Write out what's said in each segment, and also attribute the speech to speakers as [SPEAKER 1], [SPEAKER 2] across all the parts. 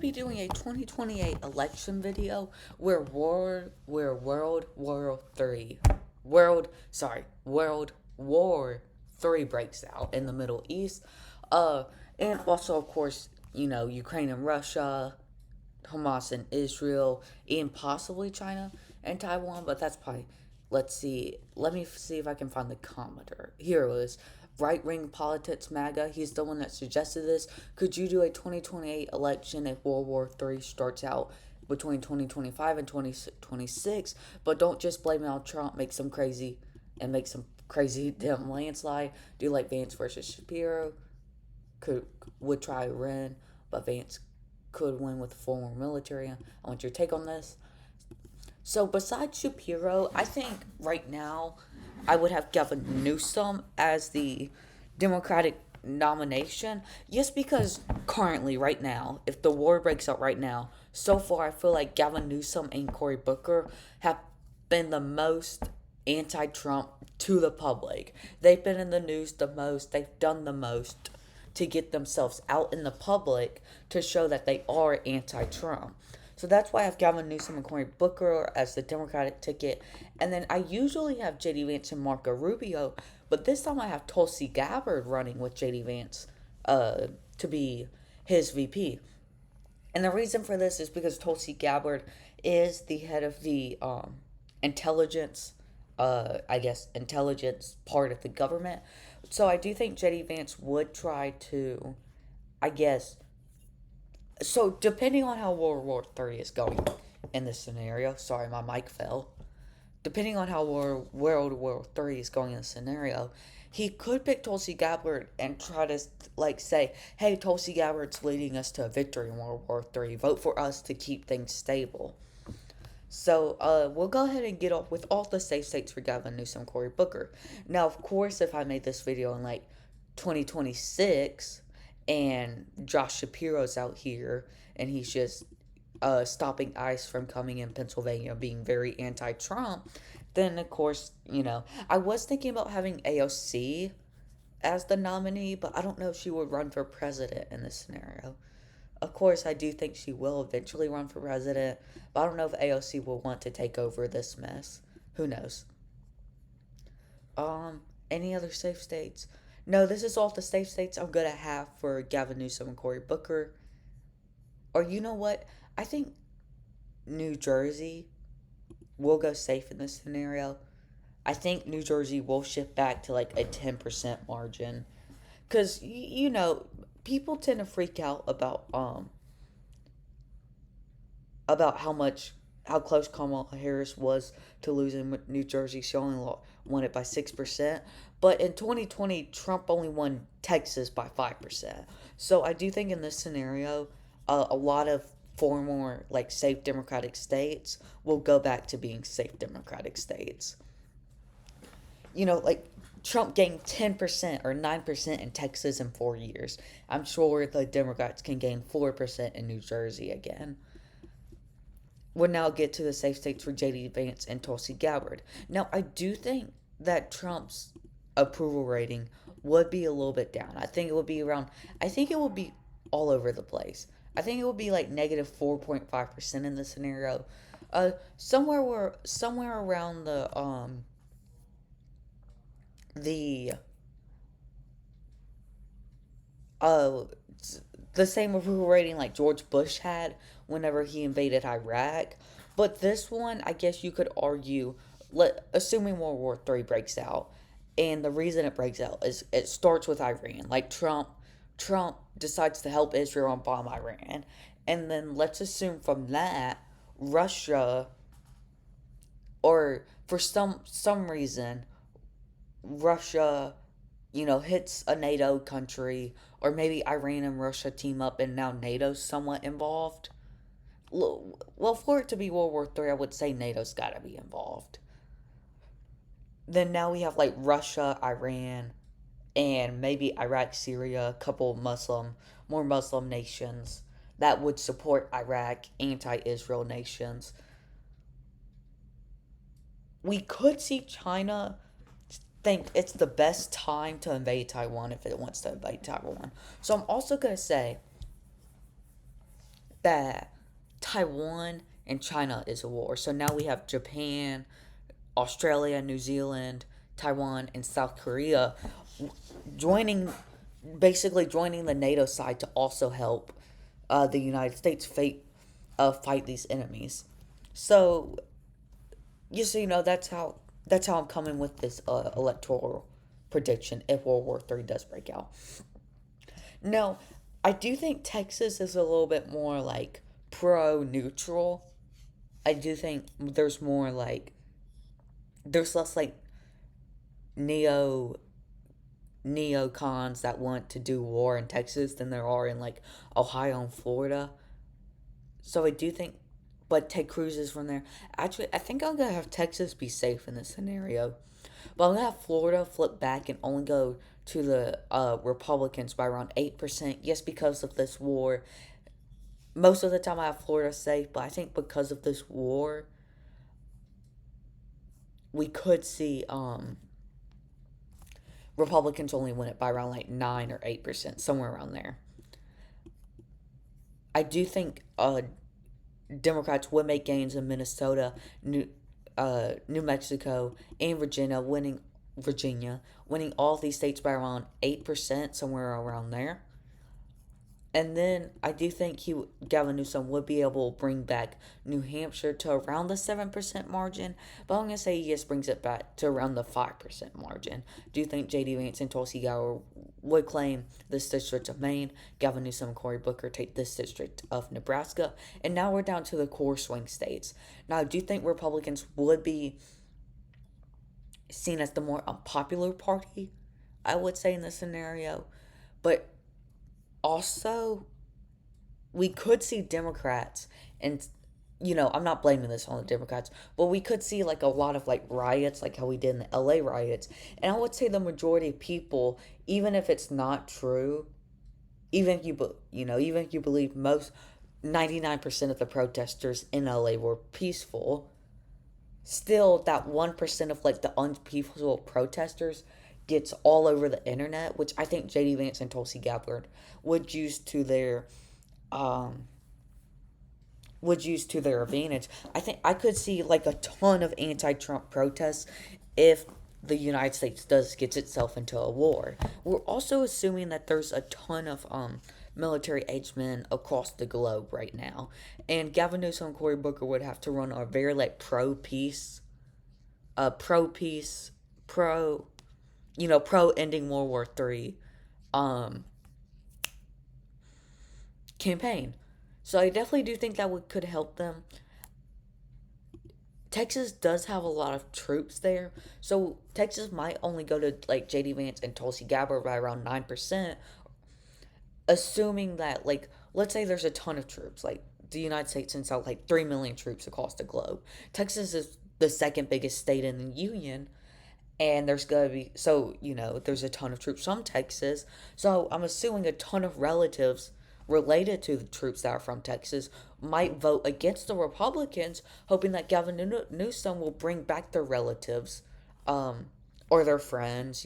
[SPEAKER 1] be doing a 2028 election video where World War Three breaks out in the Middle East, and also of course Ukraine and Russia, Hamas and Israel, and possibly China and Taiwan, but that's probably. Let's see. Let me see if I can find the commenter. Here it is. Right wing politics MAGA. He's the one that suggested this. Could you do a 2028 election if World War III starts out between 2025 and 2026? But don't just blame it on Trump. Make some crazy damn landslide. Do like Vance versus Shapiro. Would try to win, but Vance could win with a former military. I want your take on this. So besides Shapiro, I think right now I would have Gavin Newsom as the Democratic nomination. Just because currently, right now, if the war breaks out right now, so far I feel like Gavin Newsom and Cory Booker have been the most anti-Trump to the public. They've been in the news the most. They've done the most to get themselves out in the public to show that they are anti-Trump. So that's why I have Gavin Newsom and Cory Booker as the Democratic ticket. And then I usually have J.D. Vance and Marco Rubio, but this time I have Tulsi Gabbard running with J.D. Vance to be his VP. And the reason for this is because Tulsi Gabbard is the head of the intelligence, intelligence part of the government. So I do think J.D. Vance would try to, so depending on how World War III is going in this scenario, sorry, my mic fell. Depending on how World War III is going in this scenario, he could pick Tulsi Gabbard and try to say, hey, Tulsi Gabbard's leading us to a victory in World War III. Vote for us to keep things stable. So we'll go ahead and get off with all the safe states for Gavin Newsom, Cory Booker. Now, of course, if I made this video in 2026 and Josh Shapiro's out here and he's just stopping ICE from coming in Pennsylvania, being very anti-Trump, then of course, I was thinking about having AOC as the nominee, but I don't know if she would run for president in this scenario. Of course, I do think she will eventually run for president, but I don't know if AOC will want to take over this mess. Who knows? Any other safe states? No, this is all the safe states I'm gonna have for Gavin Newsom and Cory Booker. Or you know what? I think New Jersey will go safe in this scenario. I think New Jersey will shift back to a 10% margin. Because, people tend to freak out about how close Kamala Harris was to losing New Jersey. She only won it by 6%. But in 2020, Trump only won Texas by 5%. So I do think in this scenario, a lot of former safe Democratic states will go back to being safe Democratic states. Trump gained 10% or 9% in Texas in 4 years. I'm sure the Democrats can gain 4% in New Jersey again. We'll now get to the safe states for J.D. Vance and Tulsi Gabbard. Now, I do think that Trump's approval rating would be a little bit down. I think it would be all over the place. I think it would be negative 4.5% in this scenario. Somewhere around the same approval rating like George Bush had whenever he invaded Iraq. But this one, I guess you could argue, assuming World War III breaks out, and the reason it breaks out is it starts with Iran. Trump decides to help Israel and bomb Iran. And then let's assume from that, Russia, or for some reason, Russia, hits a NATO country, or maybe Iran and Russia team up and now NATO's somewhat involved. Well, for it to be World War III, I would say NATO's got to be involved. Then now we have Russia, Iran, and maybe Iraq, Syria, a couple more Muslim nations that would support Iraq, anti-Israel nations. We could see China think it's the best time to invade Taiwan if it wants to invade Taiwan. So I'm also going to say that Taiwan and China is a war. So now we have Japan, Australia, New Zealand, Taiwan, and South Korea joining, basically joining the NATO side to also help the United States fight these enemies. So just so you know, that's how I'm coming with this electoral prediction if World War III does break out. Now, I do think Texas is a little bit more like pro neutral. I do think there's less like neo neocons that want to do war in Texas than there are in like Ohio and Florida. So I do think, but Ted Cruz is from there. Actually, I think I'm gonna have Texas be safe in this scenario, but I'm gonna have Florida flip back and only go to the Republicans by around 8%. Yes, because of this war. Most of the time I have Florida safe, but I think because of this war, we could see Republicans only win it by around like 9 or 8%, somewhere around there. I do think Democrats would make gains in Minnesota, New Mexico, and winning all these states by around 8%, somewhere around there. And then I do think Gavin Newsom would be able to bring back New Hampshire to around the 7% margin, but I'm going to say he just brings it back to around the 5% margin. Do you think J.D. Vance and Tulsi Gabbard would claim this district of Maine? Gavin Newsom and Cory Booker take this district of Nebraska. And now we're down to the core swing states. Now, I do think Republicans would be seen as the more unpopular party, I would say, in this scenario. But also, we could see Democrats, and I'm not blaming this on the Democrats, but we could see like a lot of like riots, like how we did in the LA riots. And I would say the majority of people, even if it's not true, even if even if you believe most 99% of the protesters in LA were peaceful, still that 1% of like the unpeaceful protesters gets all over the internet, which I think JD Vance and Tulsi Gabbard would use to their um advantage. I think I could see like a ton of anti-Trump protests if the United States does gets itself into a war. We're also assuming that there's a ton of military aged men across the globe right now, and Gavin Newsom and Cory Booker would have to run a very like pro peace, pro pro ending World War III um, campaign. So I definitely do think that could help them. Texas does have a lot of troops there, so Texas might only go to like JD Vance and Tulsi Gabbard by around 9%, assuming that like let's say there's a ton of troops, like the United States sends out like 3 million troops across the globe. Texas is the second biggest state in the union, and there's gonna be there's a ton of troops from Texas. So I'm assuming a ton of relatives related to the troops that are from Texas might vote against the Republicans, hoping that Gavin Newsom will bring back their relatives, or their friends,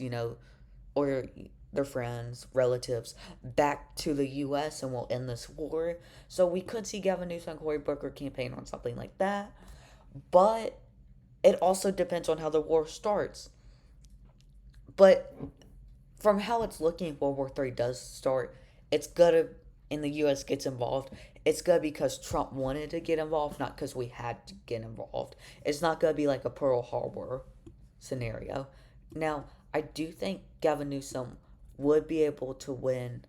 [SPEAKER 1] or their friends, relatives back to the U.S. and will end this war. So we could see Gavin Newsom and Cory Booker campaign on something like that, but it also depends on how the war starts. But from how it's looking, if World War III does start, it's gonna, and the U.S. gets involved, it's gonna be because Trump wanted to get involved, not because we had to get involved. It's not gonna be like a Pearl Harbor scenario. Now, I do think Gavin Newsom would be able to win.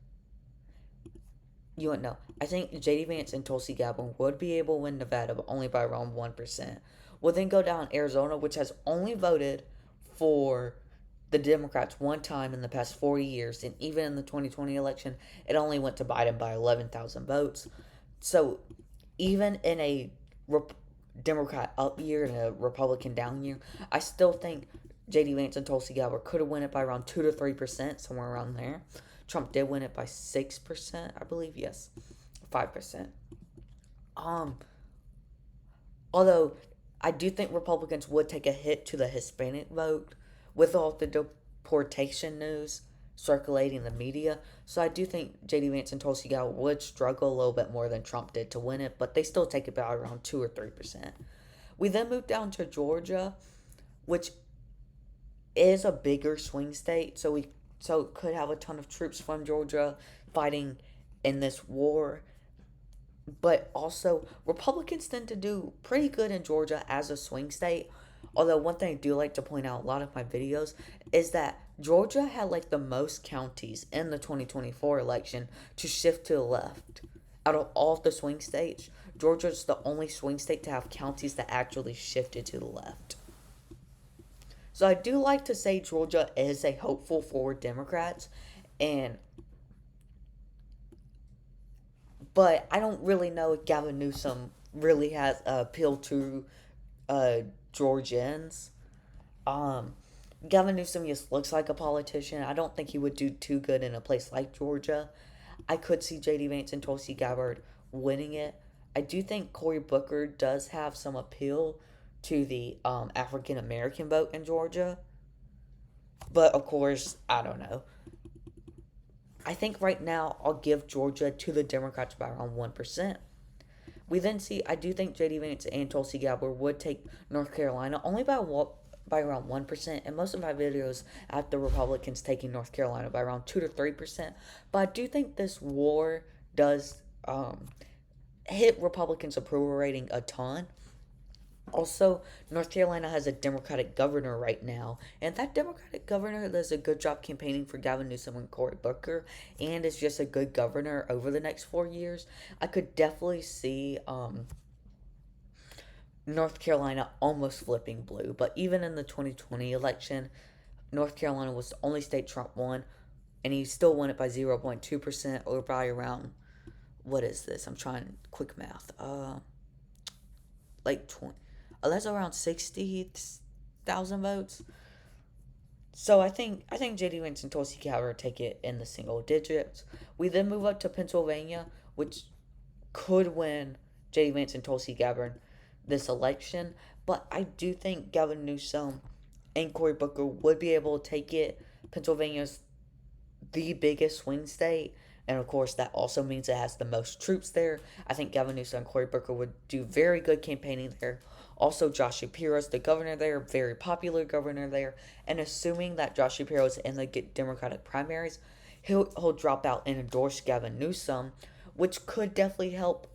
[SPEAKER 1] You wouldn't know. I think JD Vance and Tulsi Gabbard would be able to win Nevada, but only by around 1%. We'll then go down Arizona, which has only voted for the Democrats one time in the past 40 years, and even in the 2020 election, it only went to Biden by 11,000 votes. So even in a Democrat up year and a Republican down year, I still think J.D. Vance and Tulsi Gabbard could have won it by around 2 to 3%, somewhere around there. Trump did win it by 6%, I believe. Yes, 5%. Although I do think Republicans would take a hit to the Hispanic vote with all the deportation news. circulating the media. So I do think JD Vance and Tulsi Gabbard would struggle a little bit more than Trump did to win it, but they still take about around 2 or 3%. We then move down to Georgia, which is a bigger swing state, so it could have a ton of troops from Georgia fighting in this war. But also, Republicans tend to do pretty good in Georgia as a swing state. Although, one thing I do like to point out a lot of my videos is that Georgia had like the most counties in the 2024 election to shift to the left. Out of all of the swing states, Georgia's the only swing state to have counties that actually shifted to the left. So I do like to say Georgia is a hopeful for Democrats, and but I don't really know if Gavin Newsom really has appeal to uh, Georgians. Um, Gavin Newsom just looks like a politician. I don't think he would do too good in a place like Georgia. I could see JD Vance and Tulsi Gabbard winning it. I do think Cory Booker does have some appeal to the African American vote in Georgia. But of course, I don't know. I think right now I'll give Georgia to the Democrats by around 1%. We then see, I do think JD Vance and Tulsi Gabbard would take North Carolina only by around 1%. And most of my videos have the Republicans taking North Carolina by around 2 to 3%. But I do think this war does hit Republicans' approval rating a ton. Also, North Carolina has a Democratic governor right now, and that Democratic governor does a good job campaigning for Gavin Newsom and Cory Booker, and is just a good governor over the next 4 years. I could definitely see North Carolina almost flipping blue, but even in the 2020 election, North Carolina was the only state Trump won, and he still won it by 0.2% or by around, what is this? I'm trying quick math. Like 20. That's around 60,000 votes. So I think JD Vance and Tulsi Gabbard take it in the single digits. We then move up to Pennsylvania, which could win JD Vance and Tulsi Gabbard this election, but I do think Gavin Newsom and Cory Booker would be able to take it. Pennsylvania's the biggest swing state, and of course that also means it has the most troops there. I think Gavin Newsom and Cory Booker would do very good campaigning there. Also, Josh Shapiro's the governor there, very popular governor there, and assuming that Josh Shapiro's in the Democratic primaries, he'll drop out and endorse Gavin Newsom, which could definitely help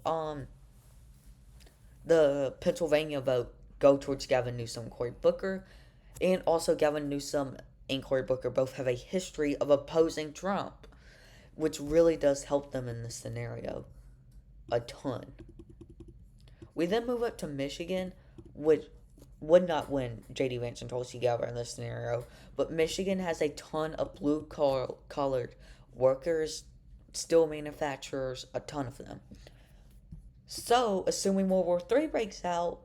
[SPEAKER 1] the Pennsylvania vote go towards Gavin Newsom and Cory Booker. And also, Gavin Newsom and Cory Booker both have a history of opposing Trump, which really does help them in this scenario a ton. We then move up to Michigan, which would not win JD Vance and Tulsi Gabbard in this scenario, but Michigan has a ton of blue collared workers, steel manufacturers, a ton of them. So, assuming World War III breaks out,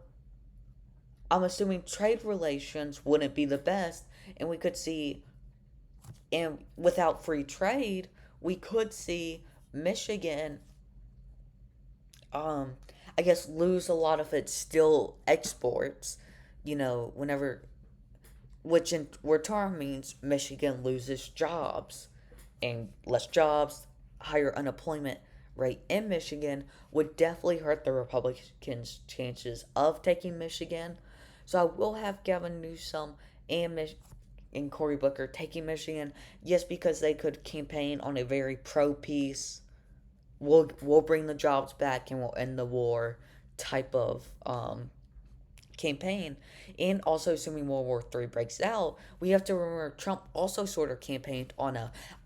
[SPEAKER 1] I'm assuming trade relations wouldn't be the best, and we could see, and without free trade, we could see Michigan, I guess, lose a lot of its steel exports, whenever, which in return means Michigan loses jobs, and less jobs, higher unemployment rate in Michigan would definitely hurt the Republicans' chances of taking Michigan. So I will have Gavin Newsom and Cory Booker taking Michigan, yes, because they could campaign on a very pro-peace, we'll bring the jobs back and we'll end the war type of campaign. And also, assuming World War III breaks out, we have to remember Trump also sort of campaigned on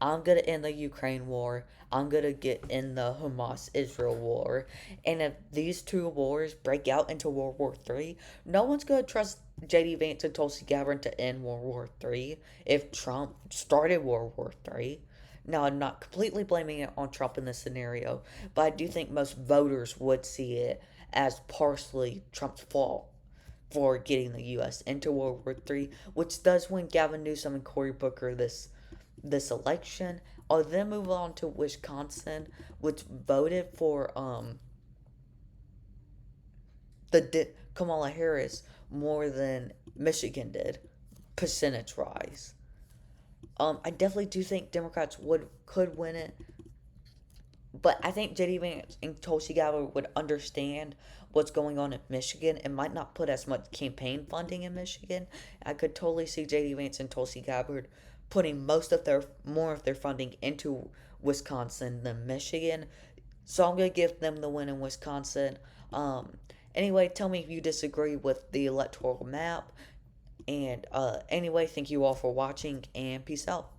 [SPEAKER 1] I'm going to end the Ukraine war, I'm going to get in the Hamas-Israel war. And if these two wars break out into World War III, no one's going to trust JD Vance and Tulsi Gabbard to end World War III if Trump started World War III. Now, I'm not completely blaming it on Trump in this scenario, but I do think most voters would see it as partially Trump's fault for getting the U.S. into World War III, which does win Gavin Newsom and Cory Booker this election. I'll then move on to Wisconsin, which voted for Kamala Harris more than Michigan did, percentage-wise. I definitely do think Democrats would could win it, but I think JD Vance and Tulsi Gabbard would understand what's going on in Michigan and might not put as much campaign funding in Michigan. I could totally see JD Vance and Tulsi Gabbard putting more of their funding into Wisconsin than Michigan. So I'm gonna give them the win in Wisconsin. Um, anyway, tell me if you disagree with the electoral map. And anyway, thank you all for watching and peace out.